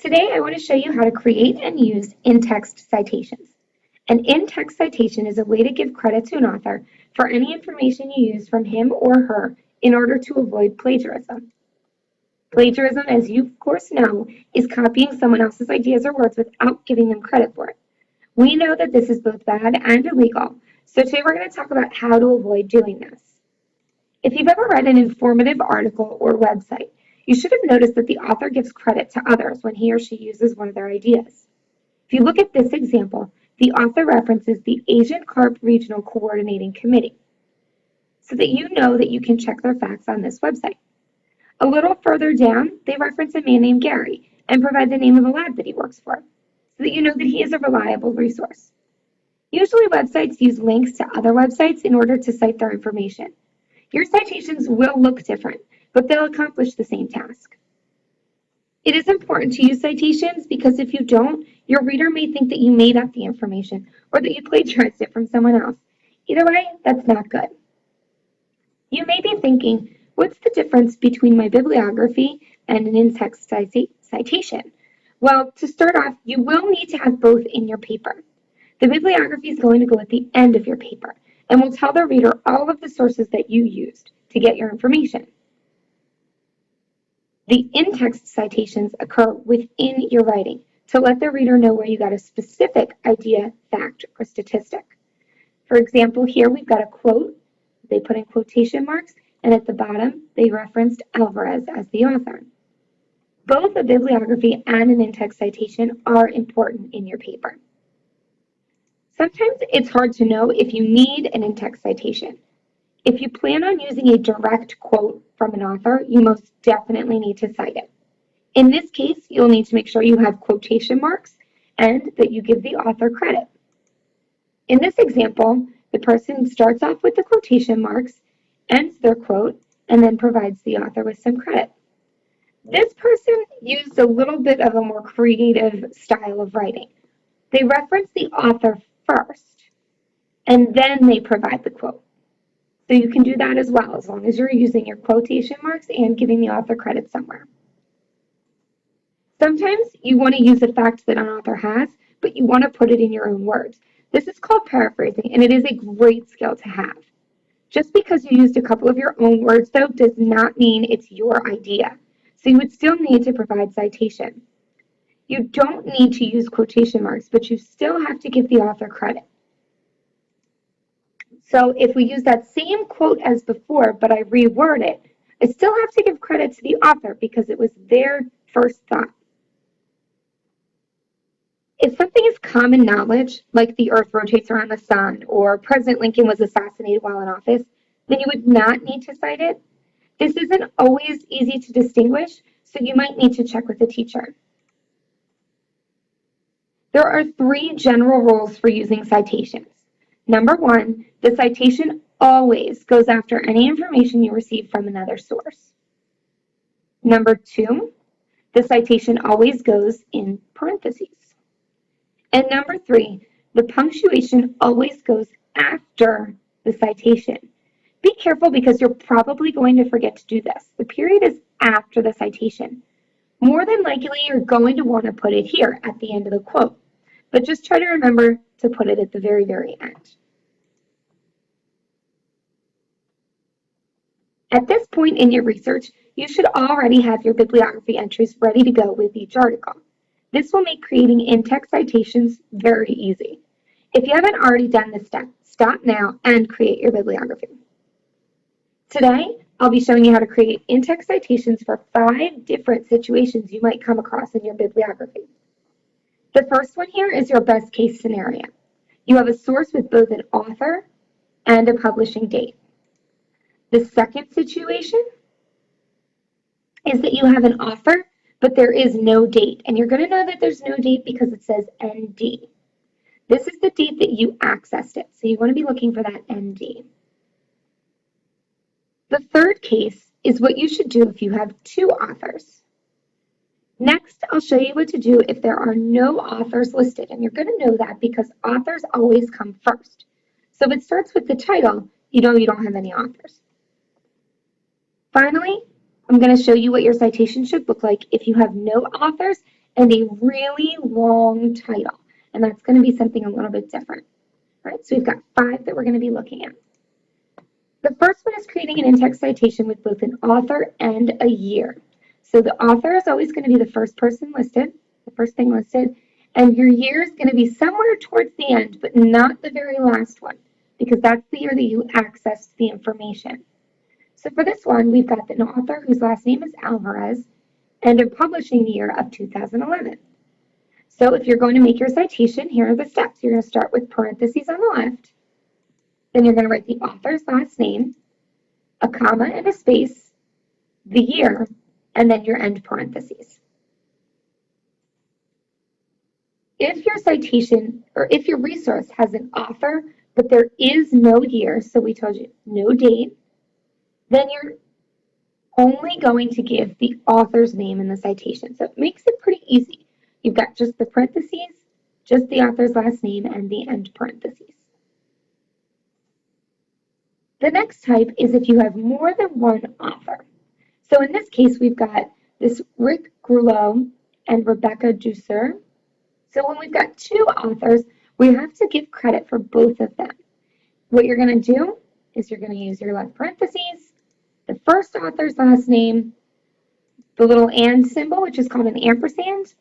Today, I want to show you how to create and use in-text citations. An in-text citation is a way to give credit to an author for any information you use from him or her in order to avoid plagiarism. Plagiarism, as you of course know, is copying someone else's ideas or words without giving them credit for it. We know that this is both bad and illegal, so today we're going to talk about how to avoid doing this. If you've ever read an informative article or website, you should have noticed that the author gives credit to others when he or she uses one of their ideas. If you look at this example, the author references the Asian Carp Regional Coordinating Committee, so that you know that you can check their facts on this website. A little further down, they reference a man named Gary and provide the name of the lab that he works for, so that you know that he is a reliable resource. Usually websites use links to other websites in order to cite their information. Your citations will look different, but they'll accomplish the same task. It is important to use citations because if you don't, your reader may think that you made up the information or that you plagiarized it from someone else. Either way, that's not good. You may be thinking, what's the difference between my bibliography and an in-text citation? Well, to start off, you will need to have both in your paper. The bibliography is going to go at the end of your paper and will tell the reader all of the sources that you used to get your information. The in-text citations occur within your writing to let the reader know where you got a specific idea, fact, or statistic. For example, here we've got a quote. They put in quotation marks, and at the bottom, they referenced Alvarez as the author. Both a bibliography and an in-text citation are important in your paper. Sometimes it's hard to know if you need an in-text citation. If you plan on using a direct quote from an author, you most definitely need to cite it. In this case, you'll need to make sure you have quotation marks and that you give the author credit. In this example, the person starts off with the quotation marks, ends their quote, and then provides the author with some credit. This person used a little bit of a more creative style of writing. They reference the author first, and then they provide the quote. So you can do that as well, as long as you're using your quotation marks and giving the author credit somewhere. Sometimes you want to use a fact that an author has, but you want to put it in your own words. This is called paraphrasing, and it is a great skill to have. Just because you used a couple of your own words, though, does not mean it's your idea. So you would still need to provide citation. You don't need to use quotation marks, but you still have to give the author credit. So if we use that same quote as before, but I reword it, I still have to give credit to the author because it was their first thought. If something is common knowledge, like the earth rotates around the sun or President Lincoln was assassinated while in office, then you would not need to cite it. This isn't always easy to distinguish, so you might need to check with a teacher. There are 3 general rules for using citations. Number 1, the citation always goes after any information you receive from another source. Number 2, the citation always goes in parentheses. And number 3, the punctuation always goes after the citation. Be careful because you're probably going to forget to do this. The period is after the citation. More than likely, you're going to want to put it here at the end of the quote, but just try to remember to put it at the very, very end. At this point in your research, you should already have your bibliography entries ready to go with each article. This will make creating in-text citations very easy. If you haven't already done this step, stop now and create your bibliography. Today, I'll be showing you how to create in-text citations for 5 different situations you might come across in your bibliography. The first one here is your best case scenario. You have a source with both an author and a publishing date. The second situation is that you have an author, but there is no date. And you're going to know that there's no date because it says ND. This is the date that you accessed it, so you want to be looking for that ND. The third case is what you should do if you have 2 authors. Next, I'll show you what to do if there are no authors listed, and you're going to know that because authors always come first. So if it starts with the title, you know you don't have any authors. Finally, I'm going to show you what your citation should look like if you have no authors and a really long title. And that's going to be something a little bit different. All right, so we've got 5 that we're going to be looking at. The first one is creating an in-text citation with both an author and a year. So the author is always going to be the first person listed, the first thing listed, and your year is going to be somewhere towards the end, but not the very last one, because that's the year that you accessed the information. So for this one, we've got an author whose last name is Alvarez and a publishing year of 2011. So if you're going to make your citation, here are the steps. You're going to start with parentheses on the left. Then you're going to write the author's last name, a comma and a space, the year, and then your end parentheses. If your citation or if your resource has an author, but there is no year, so we told you no date, then you're only going to give the author's name in the citation. So it makes it pretty easy. You've got just the parentheses, just the author's last name, and the end parentheses. The next type is if you have more than one author. So in this case, we've got this Rick Grullo and Rebecca Dusser. So when we've got 2 authors, we have to give credit for both of them. What you're going to do is you're going to use your left parentheses, the first author's last name, the little and symbol, which is called an ampersand,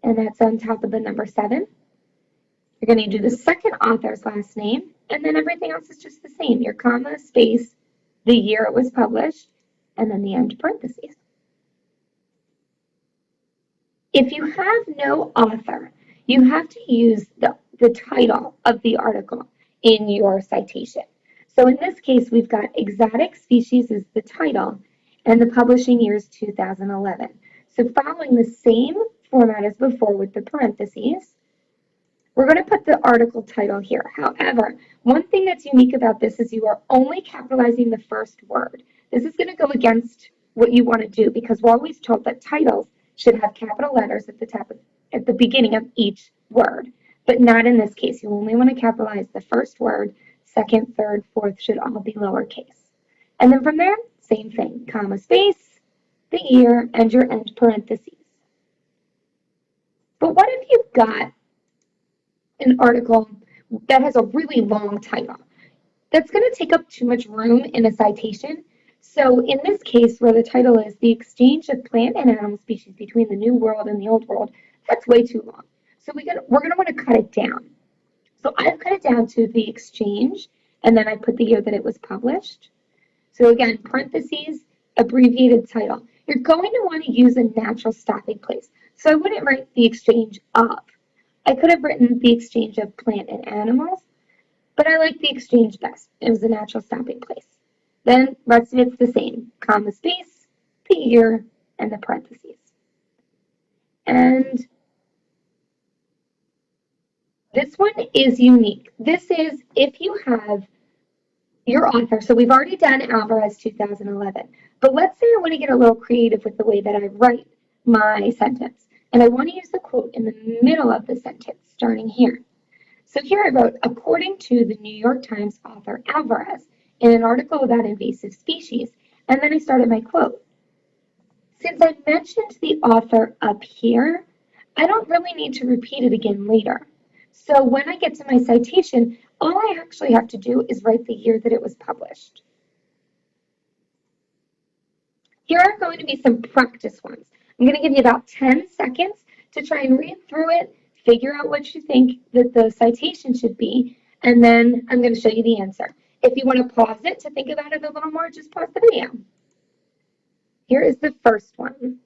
and that's on top of the number 7. You're going to do the second author's last name, and then everything else is just the same. Your comma, space, the year it was published, and then the end parentheses. If you have no author, you have to use the title of the article in your citation. So in this case, we've got exotic species as the title, and the publishing year is 2011. So following the same format as before with the parentheses, we're going to put the article title here. However, one thing that's unique about this is you are only capitalizing the first word. This is going to go against what you want to do because we're always told that titles should have capital letters at the beginning of each word, but not in this case. You only want to capitalize the first word. Second, third, fourth should all be lowercase. And then from there, same thing, comma, space, the year, and your end parentheses. But what if you've got an article that has a really long title? That's going to take up too much room in a citation. So in this case, where the title is The Exchange of Plant and Animal Species Between the New World and the Old World, that's way too long. So we're going to want to cut it down. So I've cut it down to The Exchange, and then I put the year that it was published. So again, parentheses, abbreviated title. You're going to want to use a natural stopping place. So I wouldn't write The Exchange of. I could have written The Exchange of Plant and Animals, but I like The Exchange best. It was a natural stopping place. Then rest of it's the same, comma, space, the year, and the parentheses. And this one is unique. This is if you have your author. So we've already done Alvarez 2011. But let's say I want to get a little creative with the way that I write my sentence. And I want to use the quote in the middle of the sentence, starting here. So here I wrote, according to the New York Times author Alvarez, in an article about invasive species, and then I started my quote. Since I mentioned the author up here, I don't really need to repeat it again later. So when I get to my citation, all I actually have to do is write the year that it was published. Here are going to be some practice ones. I'm going to give you about 10 seconds to try and read through it, figure out what you think that the citation should be, and then I'm going to show you the answer. If you want to pause it to think about it a little more, just pause the video. Here is the first one.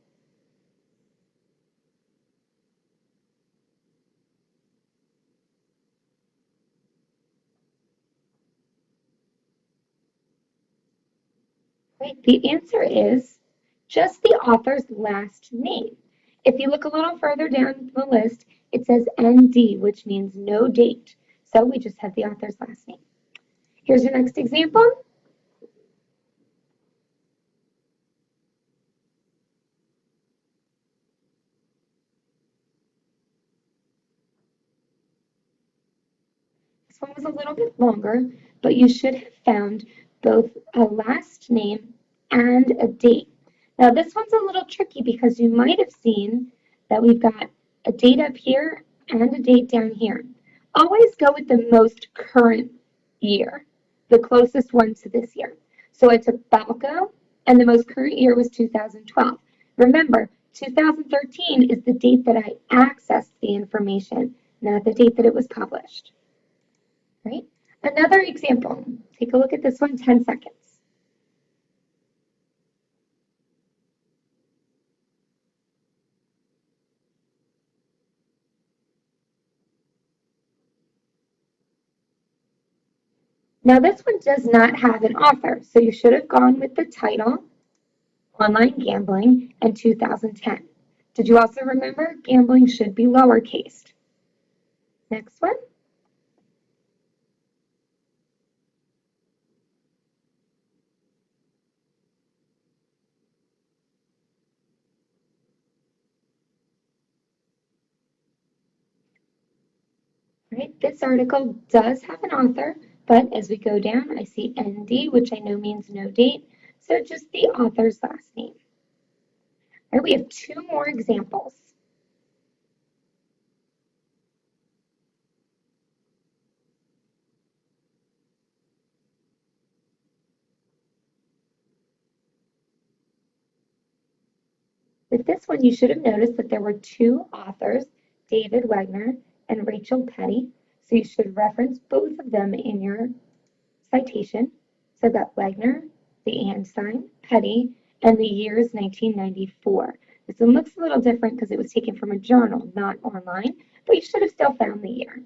Right, the answer is just the author's last name. If you look a little further down the list, it says ND, which means no date. So we just have the author's last name. Here's your next example. This one was a little bit longer, but you should have found both a last name and a date. Now this one's a little tricky because you might have seen that we've got a date up here and a date down here. Always go with the most current year, the closest one to this year. So I took Balco, and the most current year was 2012. Remember, 2013 is the date that I accessed the information, not the date that it was published. Right? Another example, take a look at this one, 10 seconds. Now this one does not have an author, so you should have gone with the title, Online Gambling, and 2010. Did you also remember gambling should be lowercase? Next one. Right, this article does have an author, but as we go down, I see ND, which I know means no date, so just the author's last name. All right, we have two more examples. With this one, you should have noticed that there were two authors, David Wagner and Rachel Petty, so you should reference both of them in your citation. So I've got Wagner, the and sign, Petty, and the year is 1994. This one looks a little different because it was taken from a journal, not online, but you should have still found the year.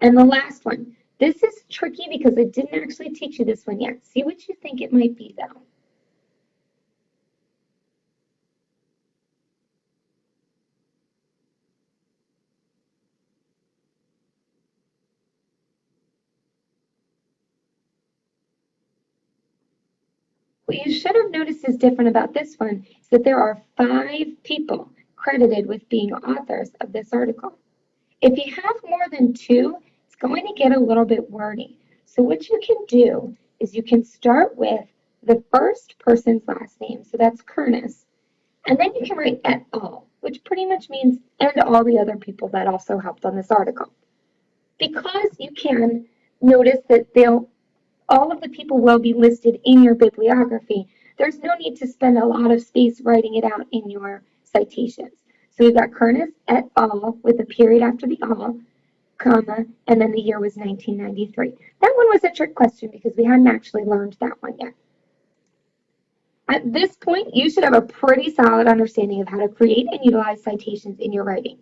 And the last one. This is tricky because I didn't actually teach you this one yet. See what you think it might be, though. What you should have noticed is different about this one is that there are 5 people credited with being authors of this article. If you have more than 2, it's going to get a little bit wordy. So what you can do is you can start with the first person's last name, so that's Kernis, and then you can write et al., which pretty much means and all the other people that also helped on this article. Because you can notice that all of the people will be listed in your bibliography, there's no need to spend a lot of space writing it out in your citations. So we've got Kernis et al. With a period after the al, comma, and then the year was 1993. That one was a trick question because we hadn't actually learned that one yet. At this point, you should have a pretty solid understanding of how to create and utilize citations in your writing.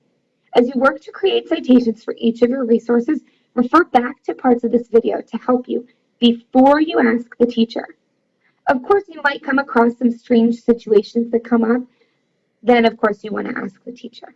As you work to create citations for each of your resources, refer back to parts of this video to help you before you ask the teacher. Of course, you might come across some strange situations that come up. Then, of course, you want to ask the teacher.